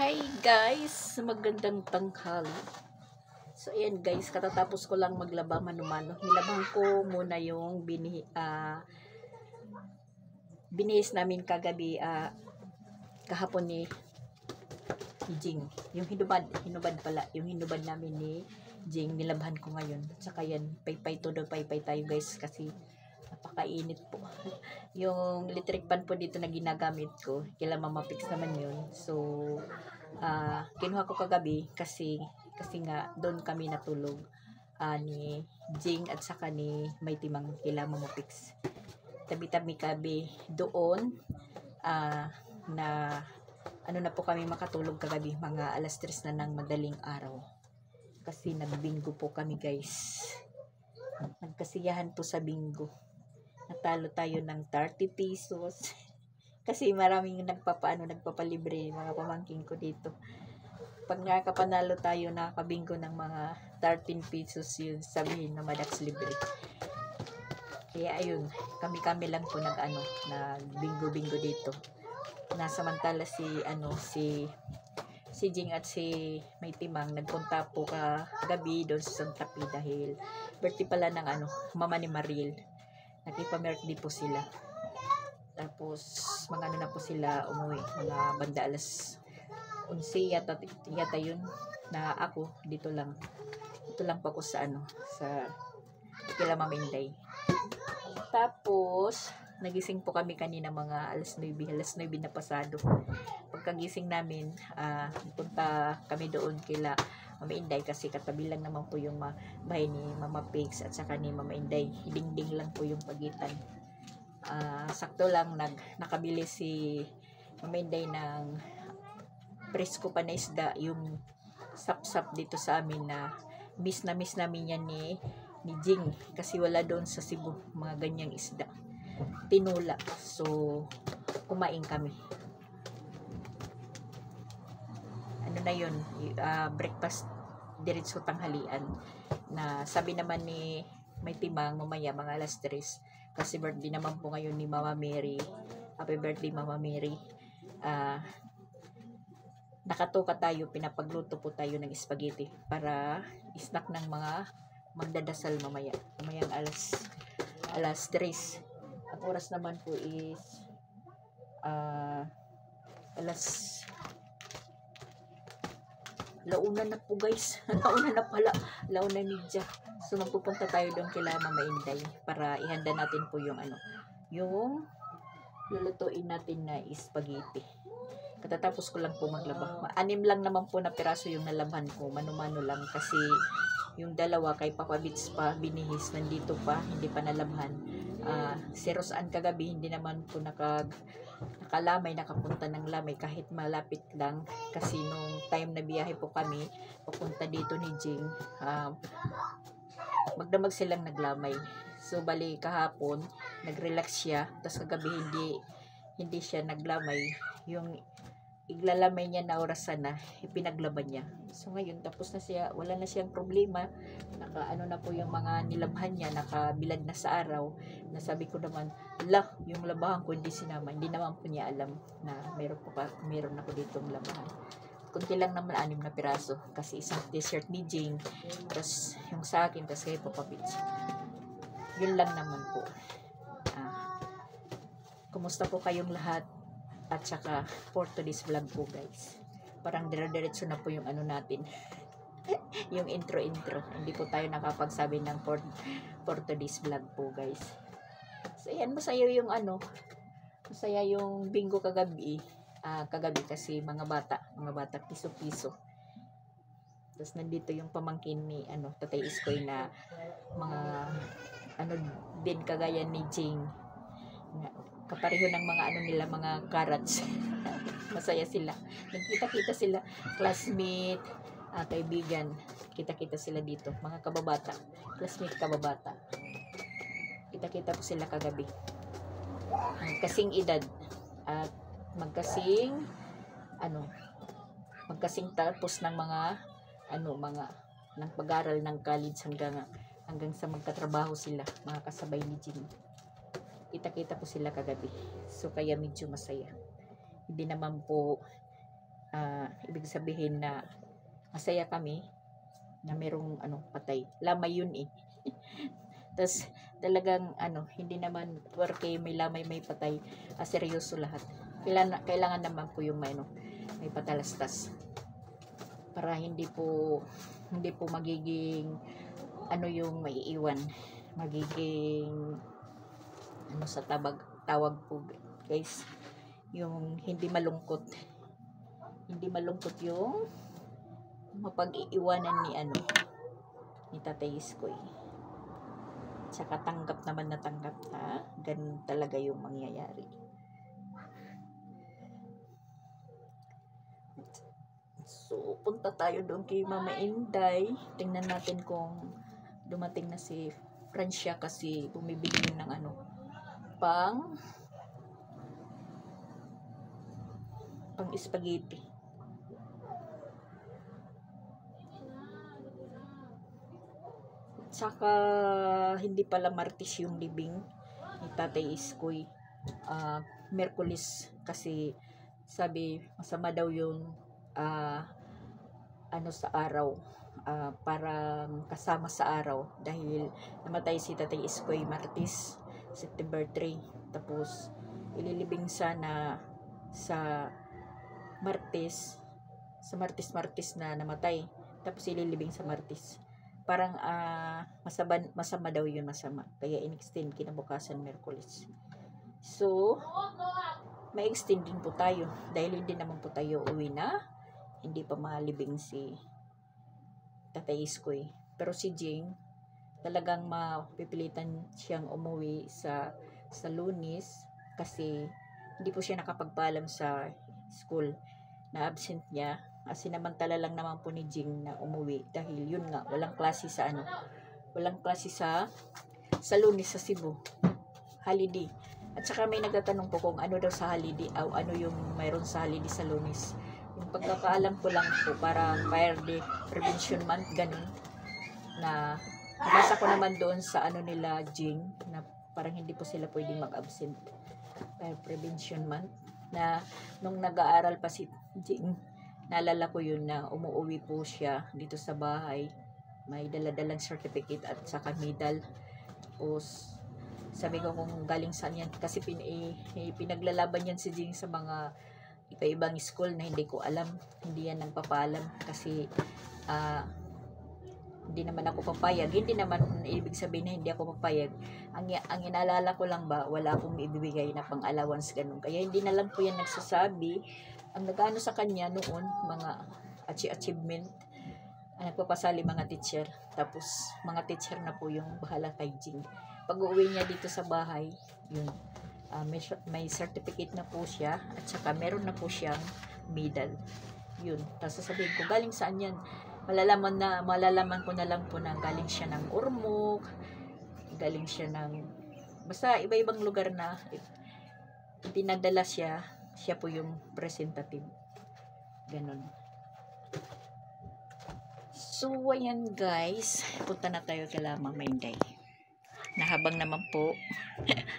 Hi guys, magandang tanghali. So ayan guys, katatapos ko lang maglaba mano-mano. Nilabahan ko muna yung binihis namin kagabi kahapon ni Jing. Yung hinubad pala, yung hinubad namin ni Jing, nilabahan ko ngayon. Tsaka yan, paypay todo paypay tayo guys kasi napakainit po. Yung electric pan po dito na ginagamit ko, kila Mama Pix naman yun. So, kinuha ko kagabi kasi nga doon kami natulog ni Jing at saka ni May Timang kila Mama Pix. Tabi-tabi kami doon na ano na po kami makatulog kagabi, mga alas 3 na ng madaling araw. Kasi nagbingo po kami guys. Nagkasiyahan po sa bingo. Natalo tayo ng 30 pesos. Kasi maraming nagpapalibre mga pamangking ko dito. Pag nakapanalo tayo, nakakabingo ng mga 13 pesos, yun sabihin na madax libre. Kaya ayun, kami lang po nagbingo-bingo dito. Nasamantala si Jing at si May Timang nagpunta po kagabi doon sa Santa Fe dahil birthday pala ng mama ni Maril. Nagpa-birthday po sila. Tapos mga na po sila umuwi, mga banda alas 11 yata yun, na ako dito lang po ako sa kila Mama Inday. Tapos nagising po kami kanina mga alas 9 na pasado. Pagkagising namin, punta kami doon kila Mama Inday kasi katabi lang naman po yung bahay ni Mama Pigs at saka ni Mama Inday. Dingding lang po yung pagitan. Sakto lang nakabili si Mama Inday ng presko pa na isda, yung sap-sap dito sa amin na miss namin yan ni Jing kasi wala doon sa Cebu mga ganyang isda, tinula. So kumain kami. Ano na yun, breakfast diretso tanghalian. Na sabi naman ni May Timang mamaya mga alas 3 kasi birthday naman po ngayon ni Mama Mary. Happy birthday Mama Mary. Nakatuka tayo, pinapagluto po tayo ng spaghetti para snack ng mga magdadasal mamayang alas 3. Ang oras naman po is alas launa na po guys. Launa media. So magpupunta tayo doon kila Mama Inday para ihanda natin po yung yung lulutuin natin na spaghetti. Katatapos ko lang po maglaba. 6 lang naman po na piraso yung nalabhan ko. Mano-mano lang kasi yung dalawa kay Papa Bits pa binihis, nandito pa, hindi pa nalabhan. Si Rosan kagabi hindi naman po nakalamay, nakapunta ng lamay kahit malapit lang kasi nung time na biyahe po kami papunta dito ni Jing, magdamag silang naglamay. So bali kahapon nagrelax siya, tapos kagabi hindi siya naglamay. Yung iglalamay niya na orasan na ipinaglaban niya. So ngayon tapos na siya, wala na siyang problema, na po yung mga nilabhan niya, nakabilad na sa araw. Nasabi ko naman, yung labahan ko hindi sinama, hindi naman po niya alam na meron ako ditong labahan. Kunti lang naman, 6 na piraso kasi isang t-shirt ni Jing, tapos yung sa akin, tapos kay Papa Beach. Yun lang naman po. Kumusta po kayong lahat? At saka for today's vlog po guys, parang dire-diretso na po yung natin yung intro, hindi po tayo nakapagsabi ng for today's vlog po guys. So yan, masaya yung bingo kagabi kasi mga bata piso-piso. Tapos nandito yung pamangkin ni Tatay Iskoy na mga din kagaya ni Jing, kapareho ng mga nila, mga carrots. Masaya sila, nagkita-kita sila, classmate, kaibigan, kita-kita sila dito, mga kababata, classmate kababata, kita-kita po sila kagabi. Magkasing edad at magkasing tapos ng mga ng pag-aral ng college hanggang sa magkatrabaho sila, mga kasabay ni Jimmy. Kita-kita po sila kagabi. So kaya medyo masaya. Hindi naman po ibig sabihin na masaya kami na merong patay. Lamay yun eh. Tas talagang hindi naman porque may lamay may patay, seryoso lahat. Kailangan naman po yung may patalastas para hindi po magiging yung maiiwan, magiging sa tawag po guys, yung hindi malungkot yung mapag-iiwanan ni Tatay Iskoy. Tsaka tanggap naman na ganun talaga yung mangyayari. So, punta tayo doon kay Mama Inday. Tingnan natin kung dumating na si Francia kasi bumibili ng pang spaghetti. Tsaka hindi pala Martes yung libing ni Tatay Iskoy. Merkulis kasi sabi masama daw yung sa araw, parang kasama sa araw dahil namatay si Tatay Iskoy Martes, September 3. Tapos ililibing sana sa Martes, na namatay. Tapos ililibing sa Martes. Parang masama daw yun, masama. Kaya in-extend kinabukasan Merkulis. So, may extend din po tayo dahil hindi naman po tayo uwi na hindi pa malibing si Tatay Iskoy. Pero si Jing talagang mapipilitan siyang umuwi sa Lunes kasi hindi po siya nakapagpaalam sa school na absent niya. Sinamantala lang naman po ni Jing na umuwi dahil yun nga walang klase sa Lunes sa Cebu, holiday. At saka may nagtatanong po kung ano daw sa holiday o ano yung mayroon sa holiday sa Lunes. Yung pagkakaalam ko lang po parang Fire Day Prevention Month, ganun. Na nabasa ko naman doon sa nila Jing na parang hindi po sila pwedeng mag-absent. Fire Prevention Month na nung nag-aaral pa si Jing, naalala ko yun na umuwi po siya dito sa bahay. May daladalang certificate at saka medal. Tapos sabi ko kung galing saan yan kasi pinaglalaban yan si Jing sa mga iba-ibang school na hindi ko alam, hindi yan nagpapaalam kasi hindi naman ako papayag. Hindi naman ibig sabihin na hindi ako papayag. Ang inaalala ko lang ba, wala akong ibibigay na pang allowance ganun. Kaya hindi na lang po yan nagsasabi. Ang nag-ano sa kanya noon, mga achievement, nagpapasali mga teacher. Tapos mga teacher na po yung bahala kay Jing. Pag uwi niya dito sa bahay, yun, may certificate na po siya at saka meron na po siyang medal. Yun. Tapos sasabihin ko, galing saan yan? Malalaman ko na lang po na galing siya ng Ormoc, galing siya ng basta iba-ibang lugar na pinadala siya po yung representative. Ganon. So, ayan guys, punta na tayo kay Mama Inday. Nahabang naman po.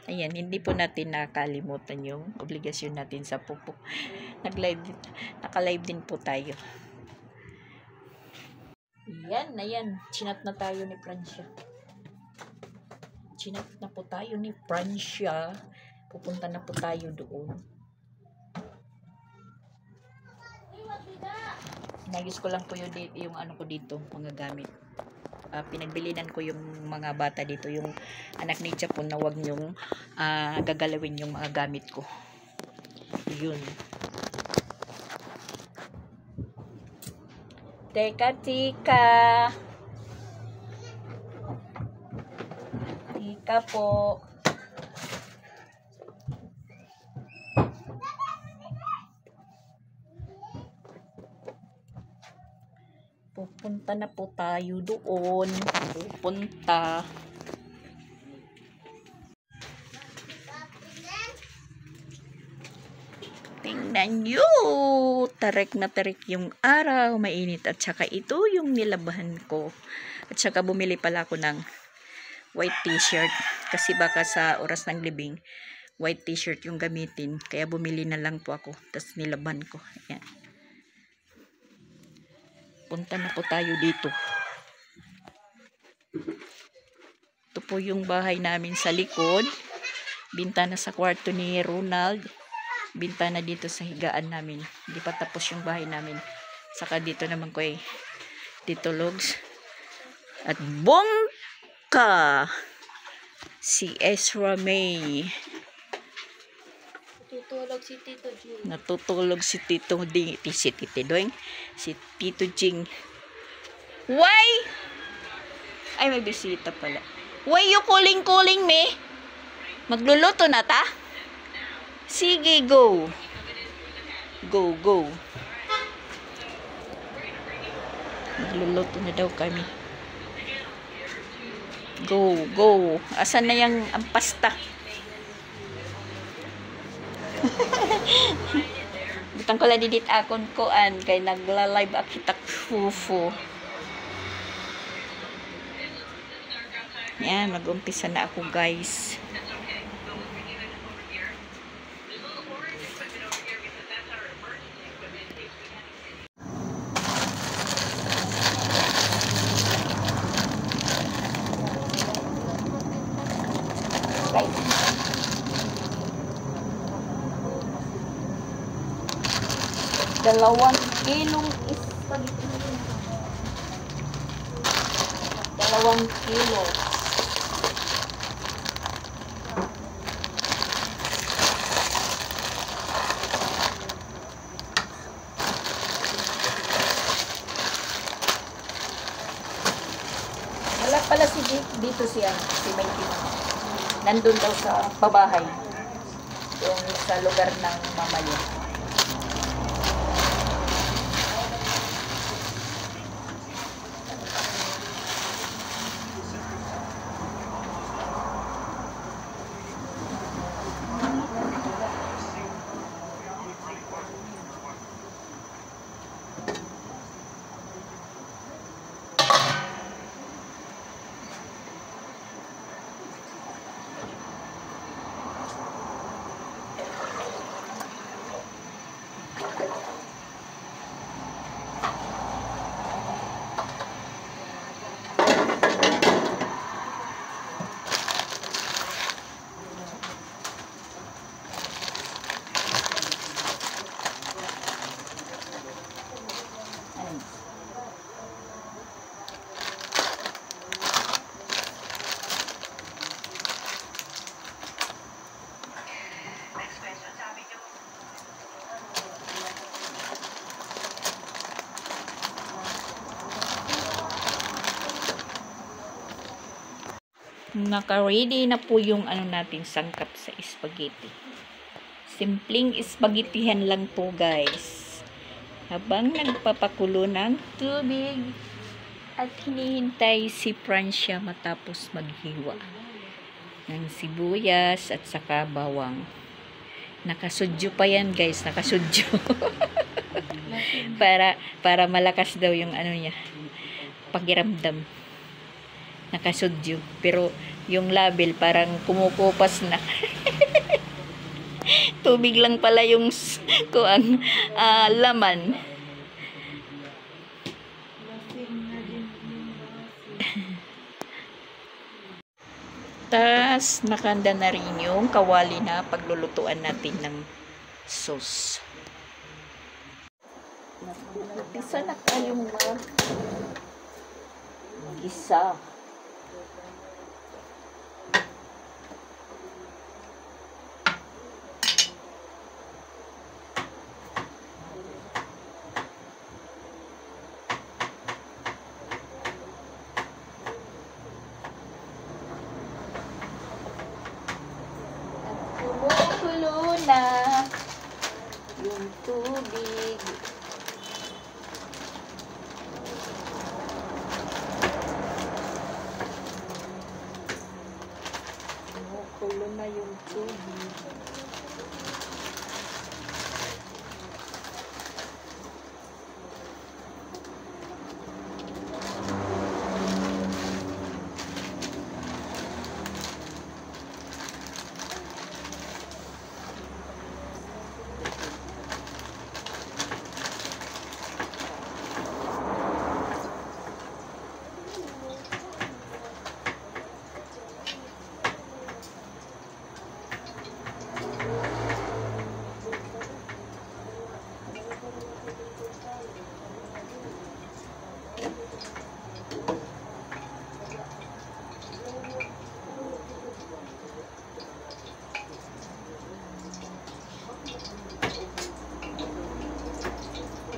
Ayan, hindi po natin nakalimutan yung obligasyon natin sa pupo. Naka-live din po tayo. Ayan. Chinat na tayo ni Francia. Pupunta na po tayo doon. Nagis ko lang po yung ko dito, mga gamit. Pinagbilinan ko yung mga bata dito, yung anak ni Japon na wag nyong gagalawin yung mga gamit ko. Yun. Tika. Tika po. Pupunta na po tayo doon. Tingnan nyo. Tarik na tarik yung araw. Mainit. At saka ito yung nilabahan ko. At saka bumili pala ako ng white t-shirt. Kasi baka sa oras ng libing, white t-shirt yung gamitin. Kaya bumili na lang po ako. Tapos nilaban ko. Ayan. Punta na po tayo dito. Ito po yung bahay namin sa likod. Bintana sa kwarto ni Ronald. Bintana dito sa higaan namin. Hindi pa tapos yung bahay namin. Saka dito naman ko Tito Logs. At bongka! Si Ezra May. Natutulog si Tito Jing. Natutulog si Tito Ding. Si Tito Doing. Si Tito Jing. Why? Ay, may bisita pala. Why you calling me? Magluluto na ta? Sige, go. Go, go. Magluluto na daw kami. Go, go. Asan na yung ang pasta? Butang ko lang didit akon koan kay nagla-live akitak fufu. Yan, mag-umpisa na ako guys. Dalawang kilong spaghetti. 2 kilo. Wala pala si dito si Mikey. Nandun daw sa pabahay. Yung sa lugar ng mama niya. Naka-ready na po yung natin sangkap sa spaghetti. Simpleng spaghettihan lang po guys. Habang nagpapakulo ng tubig at hinihintay si Francia matapos maghiwa ng sibuyas at saka bawang. Nakasudyo pa yan guys, nakasudyo. para malakas daw yung niya, pakiramdam. Nakasudyo. Pero yung label parang kumukupas na. Tubig lang pala yung laman. Tas nakanda na rin yung kawali na paglulutuan natin ng sauce. Isa na kayong mag-isa. Kumukulo na yung tubig.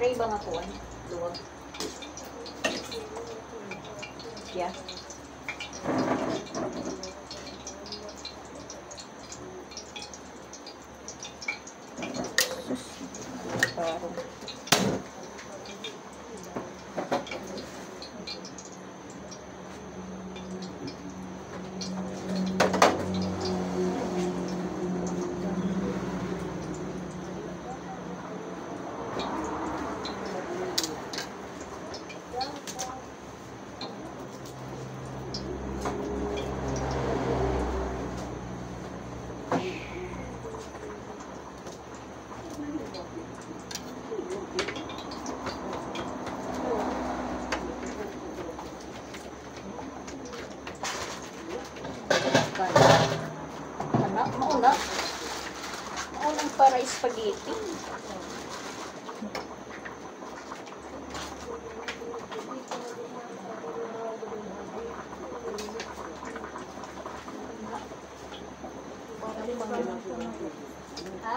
Try ba nga kuwan? Luwag. Yeah. Parang maunang para spaghetti. Ha?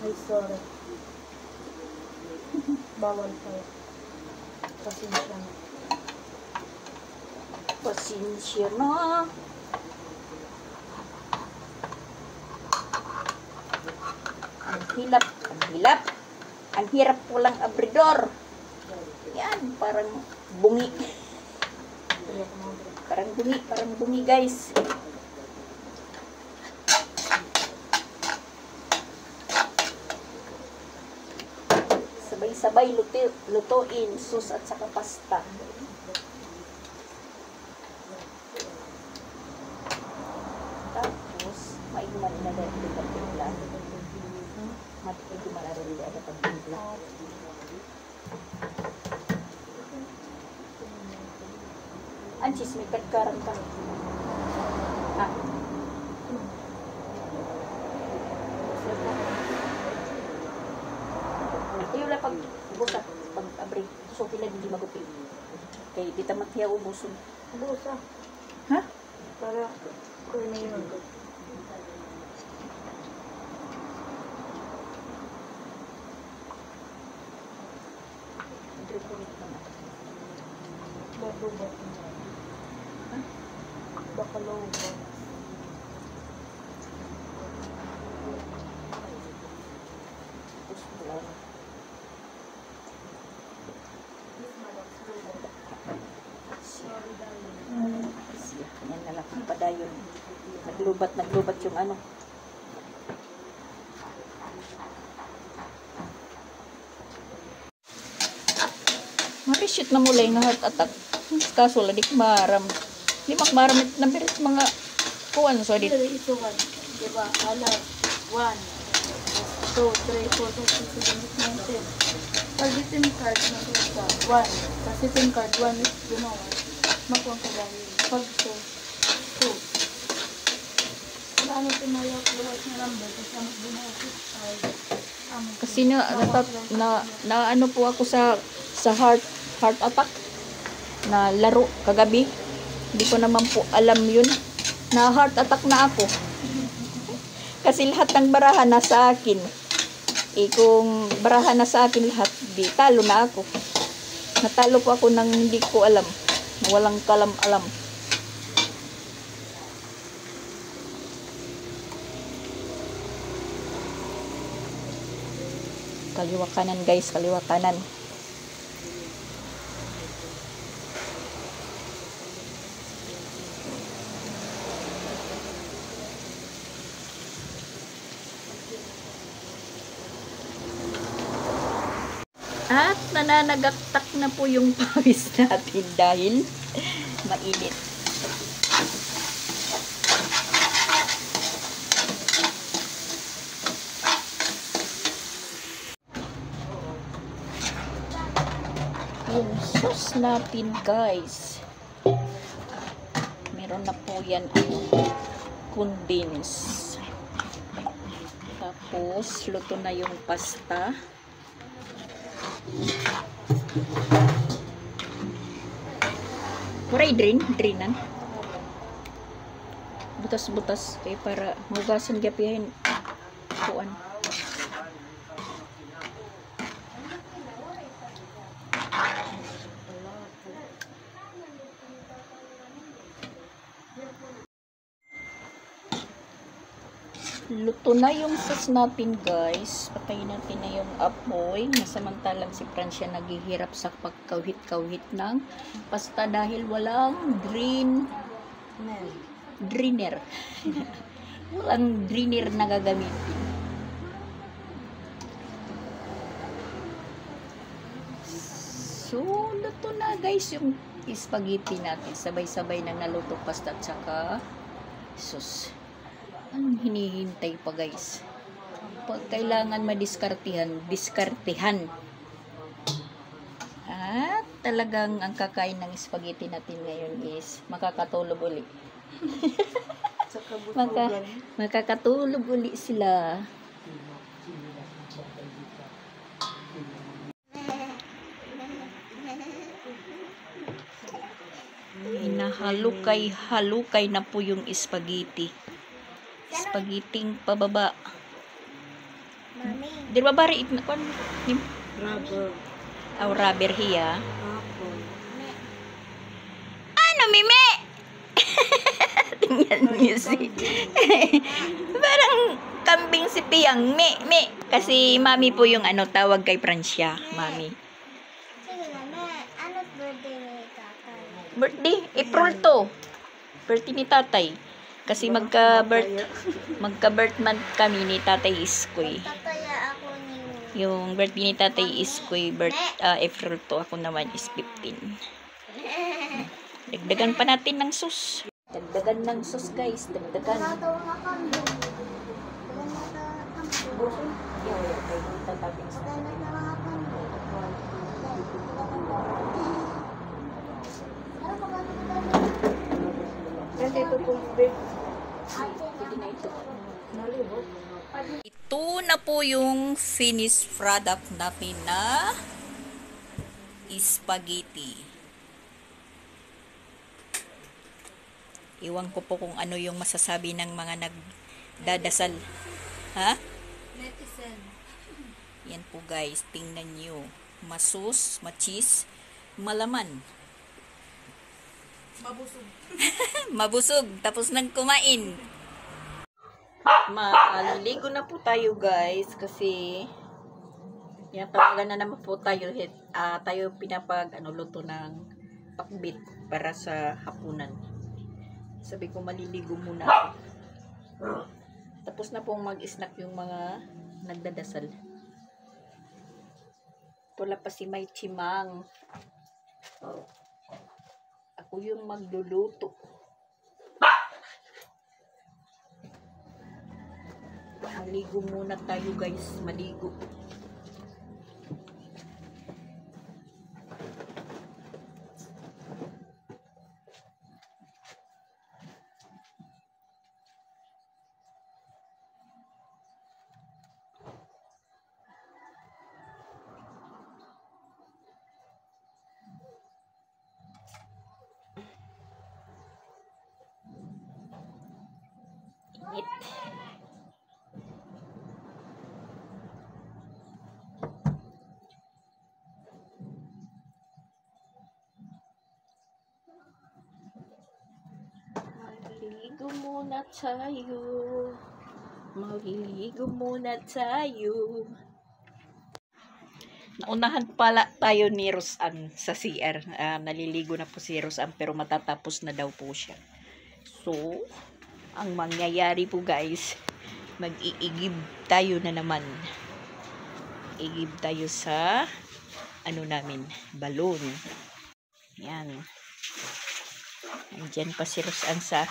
Ay, sorry. Bawal pa. Pasensya na. Pasensya na. Ang hilap, ang hilap. Ang hirap po lang abridor. Yan, parang bungi. Parang bungi guys. Sabay-sabay lutuin, sus at saka pasta. Tapos, maigman na dahil ito pagtimpla. Matigman na rin dahil pagtimpla. Ansis, may kadkaran ka. Ah. Ayaw lang pag busa, pag abri. So, pila hindi magupi. Kaya di tamat hiya ubuson. Busa. Ha? Para kung may yun. Bato. Ha? Bakalobo. Tapos wala na. Yan na lang ang padayon. Naglubat yung ano. Marishoot na mulay nga heart attack. Kaso lang di maram. Di makmaram na birit mga kuwan so di. Ito one. Diba? Ala. 1, 2, 3, 4, 5, 6, 7, 8, 9, 10. Pag itim card na ito sa 1. Kasi itim card 1 is gumawa. Makuha ka dahil. Pag 2. Ano tinayaw ko lahat na number kasi ang gumawa ko Kasi na ano po ako sa heart attack na laro kagabi. Hindi ko naman po alam yun. Na heart attack na ako. Kasi lahat ng barahan na sa akin. Kung barahan na sa akin lahat, di talo na ako. Natalo po ako nang hindi ko alam. Walang kalam-alam. Kaliwa kanan guys, kaliwa kanan. At nananagaktak na po yung pawis natin dahil mainit. Yung sauce natin guys, meron na po yan condense. Tapos luto na yung pasta. Kuray drainan butas-butas para hugasan gapihin kuan. Luto na yung sauce natin guys. Patayin natin na yung apoy. Nasamantalang si Francia naghihirap sa pagkawhit-kawhit ng pasta dahil walang drainer. Walang drainer na gagamitin. So, luto na guys yung spaghetti natin. Sabay-sabay nang naluto pasta at saka sauce. Anong hinihintay pa guys? Pag kailangan madiskartehan, diskartehan. At talagang ang kakain ng spaghetti natin ngayon is makakatulog uli. Makakatulog uli sila. Hinahalukay na po yung spaghetti. Spaghetti pababa. Mami. Di ba bari kon Rubber. rubber hiya. Apple. Ano mime? Tingnan niyo si. Parang kambing si Piyang. Me. Kasi mami po yung tawag kay Francia, mami. Sige na, ano't birthday ni tatay? Birthday April 2. Birthday ni tatay. Kasi magka-birth month kami ni Tatay Iskoy. Tataya ako ni... Yung birthday ni Tatay Iskoy, April 2. Ako naman is 15. Dagdagan pa natin ng sus. Dagdagan ng sus guys. Dagdagan. Natawa nga kami. Ito na po yung finished product natin na spaghetti. Iwan ko po kung ano yung masasabi ng mga nagdadasal. Ha? Netizen. Yan po guys, tingnan nyo. Masus, machis, malaman. Mabusog. Mabusog, tapos nang kumain. Maliligo na po tayo guys kasi tawagan na naman po tayo tayo luto ng pakbit para sa hapunan. Sabi ko maliligo muna ako. Tapos na pong mag-snack yung mga nagdadasal. Wala pa si May Chimang. Ako yung magluluto. Maligo muna tayo guys. Maligo. Init. Maliligo muna tayo. Maliligo muna tayo. Naunahan pala tayo ni Rosan sa CR. Naliligo na po si Rosan pero matatapos na daw po siya. So, ang mangyayari po guys, mag-iigib tayo na naman. Igib tayo sa ano namin, balloon. Yan. Andiyan pa si Rosan sa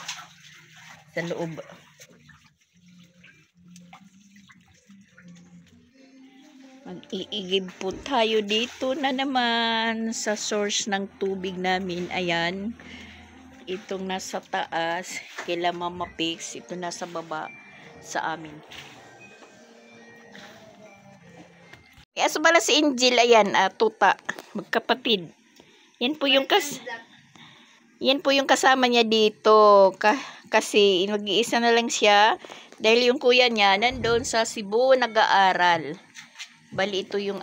loob. Mag-iigib po tayo dito na naman sa source ng tubig namin. Ayan. Itong nasa taas, kila Mama Pix. Ito nasa baba sa amin. Aso pala si Angel, ayan, tuta. Magkapatid. Yan po yung kasama niya dito. Kasi mag-iisa na lang siya. Dahil yung kuya niya nandun sa Cebu nag-aaral. Bali ito yung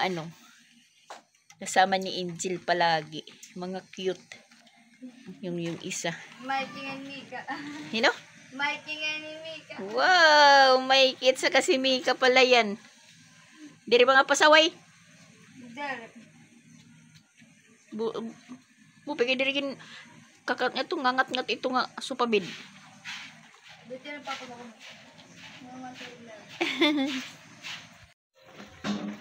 kasama ni Angel palagi. Mga cute. Yung isa. Mikey and Mika. Hino? Mikey and Mika. Wow! May kit sa kasi Mika pala yan. Diri ba nga pasaway? There. Pagay diri kin kakat nga ito ngangat-ngat ito nga supabid. Dito na pa ako.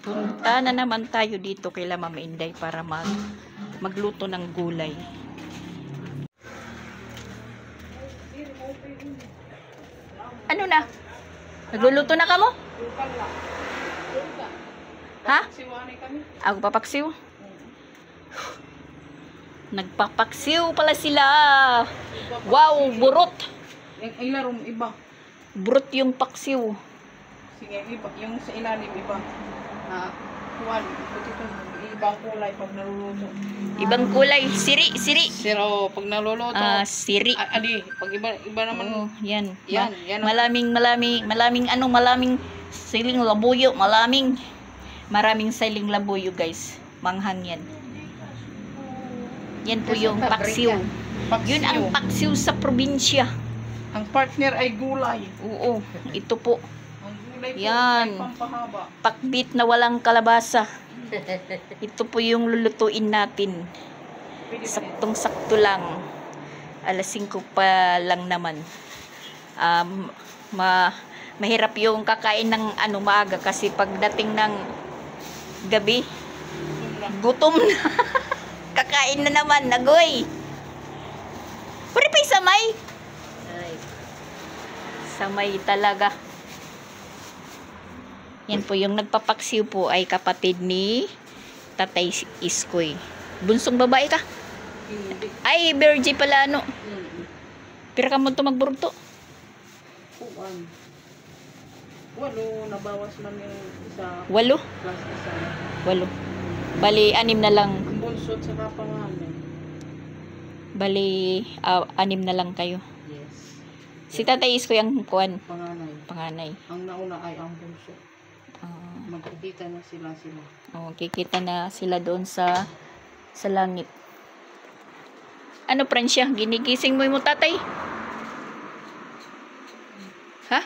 Punta na naman tayo dito kay Mama Inday para magluto ng gulay. Ano na? Nagluluto na kamo? Ha? Ako papaksiw? Nagpapaksiw pala sila. Wow, burot. Yung ilarom iba. Burot yung paksiw. Sige, iba. Yung sa ilalim iba. Kuwan. Ibang kulay pag naluluto. Ibang kulay. Siri. Pero pag naluluto. Siri. Adi, pag iba naman. Oo, yan. Yan. Malaming siling labuyo. Maraming siling labuyo, guys. Manghang yan. Yan po yung paksiw. Yun ang paksiw sa probinsya. Ang partner ay gulay. Oo, ito po. Ang gulay po Yan. ay pampahaba. Pakbit na walang kalabasa. Ito po yung lulutuin natin. Saktong-sakto lang. Alas 5 pa lang naman. Mahirap yung kakain ng maaga kasi pagdating ng gabi, gutom na. Kakain na naman, nagoy. Pwede pa samay. Samay talaga. Yan po, yung nagpapaksiw po ay kapatid ni Tatay Iskoy. Bunsong babae ka? Ay, Virgie pala Pero ka mo ito magburto? Walo, nabawas man yung isa. 8? Plus isa. 8. Bali, 6 na lang. Ang bunsod sa kapangalan. Bali, 6 na lang kayo. Yes. Si Tatay Iskoy ang Panganay. Ang nauna ay ang bunso. Magkikita na sila. Kikita na sila doon sa langit. Ano, Francia? Ginigising mo yung tatay? Ha?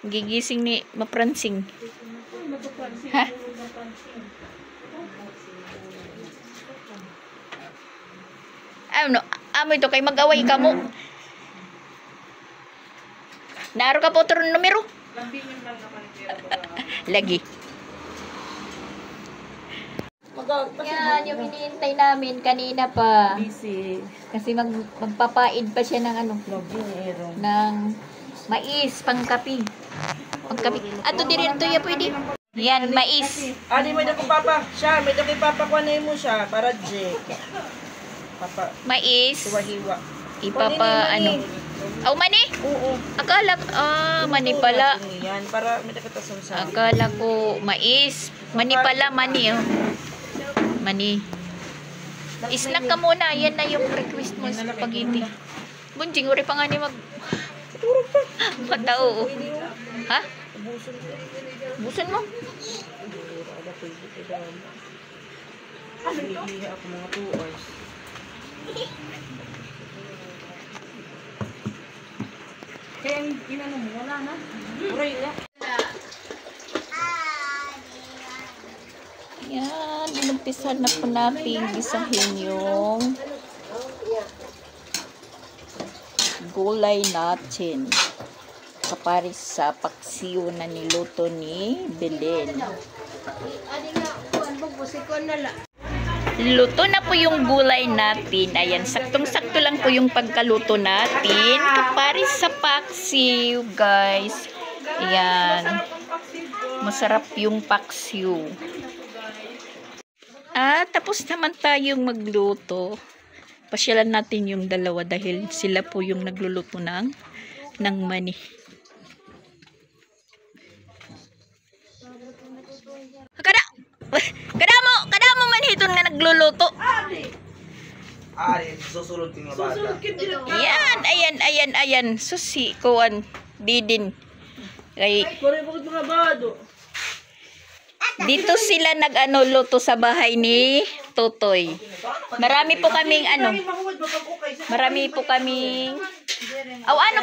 Gigising ni Mapransing. Ha? Ano? Amo ito kay mag-away ka mo. Naaro ka po ito numero? Lagi. Yan, yung hinihintay namin kanina pa. Busy. Kasi magpapaid pa siya ng ng mais, pangkapi. Ato din ito ya pwede. Yan, mais. Adi may dako papa. Siya, may dako papa ko na mo siya para Jake. Papa, Mais. hiwa-hiwa. Ipapa mani? Oo. Akala mani pala. Yan para may dako tason sa. Akala ko mais. Mani pala, mani Mani. Snack ka muna. Yan na yung request mo sa spaghetti. Bunjing, uri pa nga ni Matao. Ha? Buson mo? Hihiha ako mga 2 hours. Kaya inano mo, wala na. Uray na. Yan, inumpisan na po natin isahin yung gulay natin. Kaparis sa paksiw na niluto ni Belen. Adi nga, buwan mo, busikon na lang. Luto na po yung gulay natin. Ayan, saktong-sakto lang po yung pagkaluto natin. Kaparis sa paksiw, guys. Ayan. Masarap yung paksiw. Tapos naman tayong magluto. Pasyalan natin yung dalawa dahil sila po yung nagluluto ng mani. Kada mo manhiton nga nagluluto. Susulod yung bata. Ayan. Susi, kuwan, didin. Dito sila luto sa bahay ni Totoy. Marami po kaming ano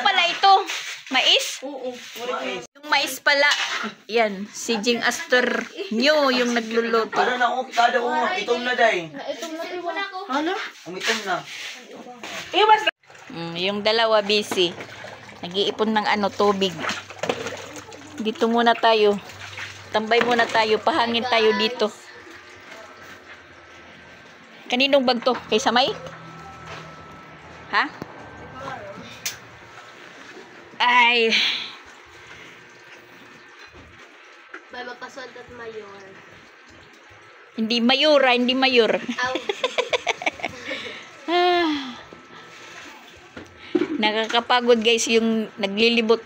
pala ito? Mais? Yung mais pala. Yan, si Jing Astor nyo yung nagluluto. Ano na, kada itom na day. Ano? Umitom na. Yung dalawa busy. Nag-iipon ng tubig. Dito muna tayo. Tambay muna tayo. Pahangin tayo dito. Kaninong bag to? Kay Samay? Ha? Ay. May mapasod at mayor. Hindi mayura, hindi mayor. Nakakapagod guys yung naglilibot.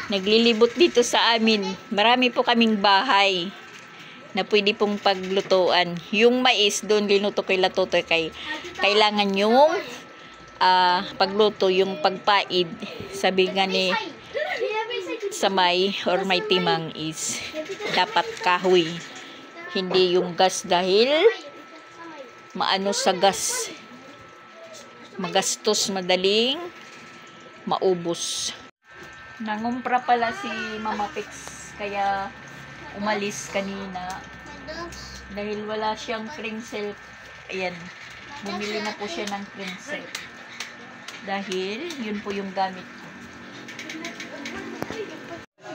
Naglilibot dito sa amin. Marami po kaming bahay na pwede pong paglutuan. Yung mais doon linuto kay Latotoy kay kailangan yung pagluto, yung pagpaid. Sabi nga ni Samay or may timang is dapat kahoy. Hindi yung gas dahil maano sa gas. Magastos, madaling maubos. Nangumpra pala si Mama Pix kaya umalis kanina dahil wala siyang cream silk. Ayan, bumili na po siya ng cream silk dahil yun po yung gamit ko.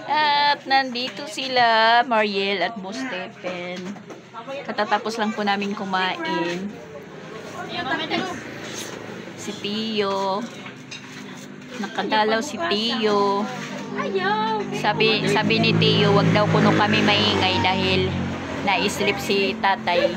At nandito sila Mariel at Boss Stephen. Katatapos lang po namin kumain. Si Tio. Nakadalaw si Tio. Sabi ni Tio, wag daw kuno kami maingay dahil naislip si tatay.